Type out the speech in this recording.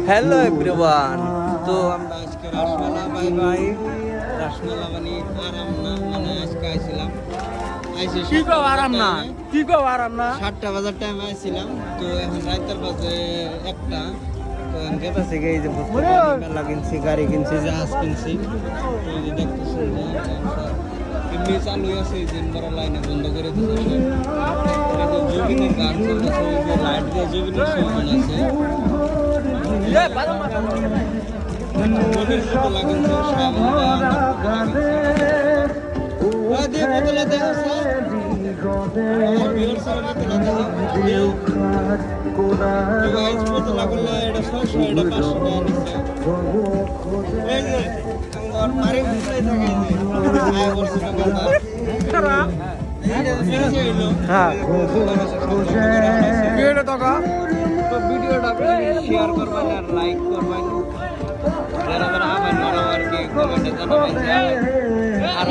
Hello everyone, তো আমরা আজকে রাসমেলা বাই রাসমেলা মানে আরাম না, মানে আজকে আইছিলাম আরাম না 7টা বাজার টাইম আইছিলাম। তো এখন রাতের বাজে 1টা। তো এখন গেতাছি এই যে মেলা কিনছি, গাড়ি কিনছি, জাহাজ কিনছি। তো এই যে দেখতেছেন এমনি চালু আছে, এই দিন বড় লাইনে বন্ধ করে দিতেছে। জুবিনের গান চলতেছে, ওই যে লাইট দিয়ে জুবিনের শো বানাইছে। ভিডিওটা শেয়ার করবেন আর লাইক করবেন, যারা যারা আবার নরম আর কি কমেন্টে জানাবেন। আর